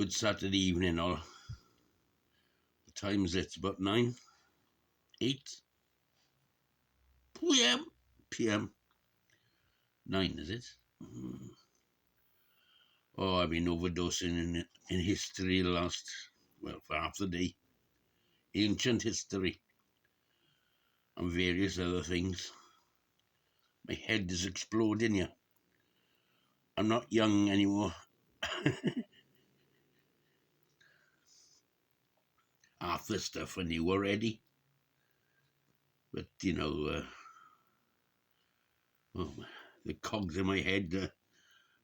Good Saturday evening, all. The time's it's about 9, 8 p.m. 9, is it? Oh, I've been overdosing in history for half the day. Ancient history and various other things. My head is exploding here. I'm not young anymore. Half the stuff I knew already. But, the cogs in my head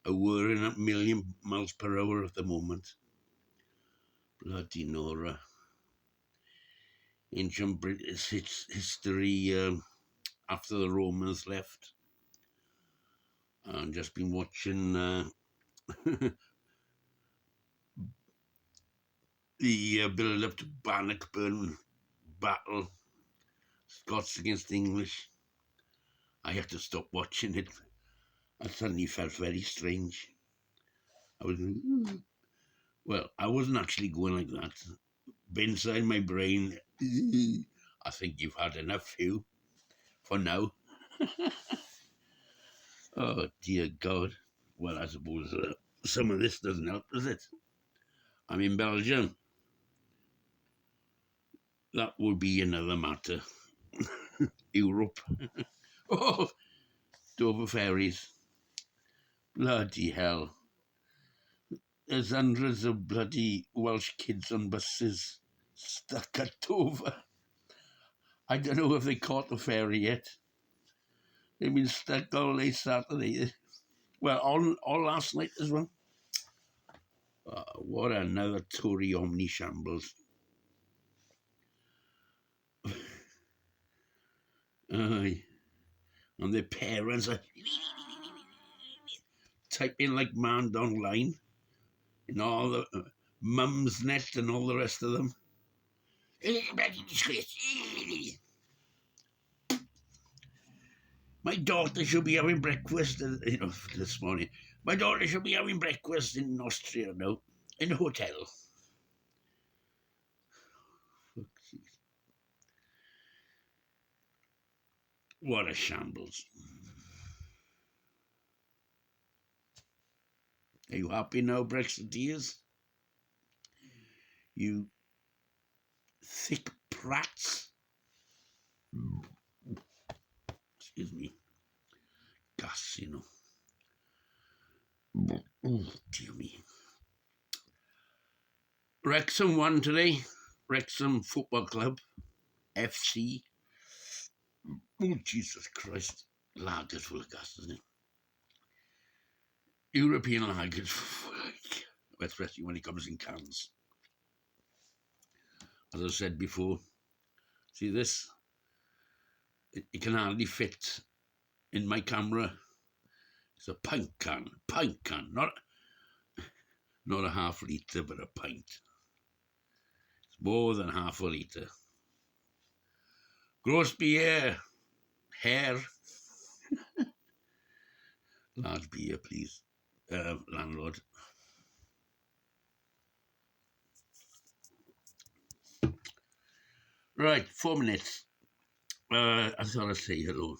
are whirring at 1,000,000 miles per hour at the moment. Bloody Nora. Ancient British history after the Romans left. I've just been watching the build-up to Bannockburn battle, Scots against English. I had to stop watching it. I suddenly felt very strange. I wasn't actually going like that. But inside my brain, I think you've had enough, Hugh, for now. Oh, dear God. Well, I suppose some of this doesn't help, does it? I'm in Belgium. That would be another matter. Europe. Oh, Dover ferries. Bloody hell. There's hundreds of bloody Welsh kids on buses stuck at Dover. I don't know if they caught the ferry yet. They've been stuck all day Saturday. Well, all last night as well. What another Tory omni shambles. Aye. And their parents are typing like mad online. In all the Mum's Net and all the rest of them. My daughter should be having breakfast, this morning. My daughter should be having breakfast in Austria now, in a hotel. What a shambles. Are you happy now, Brexiteers? You thick prats. Excuse me. Gas, Oh, dear me. Wrexham won today. Wrexham Football Club. FC. Oh, Jesus Christ. Lager's full of gas, isn't it? European lagers, especially when it comes in cans. As I said before, see this? It can hardly fit in my camera. It's a pint can, not a half litre, but a pint. It's more than half a litre. Gross beer, hair. Large beer, please, landlord. Right, 4 minutes. I thought I'd say hello.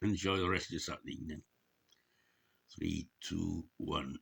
Enjoy the rest of your Saturday evening. 3, 2, 1.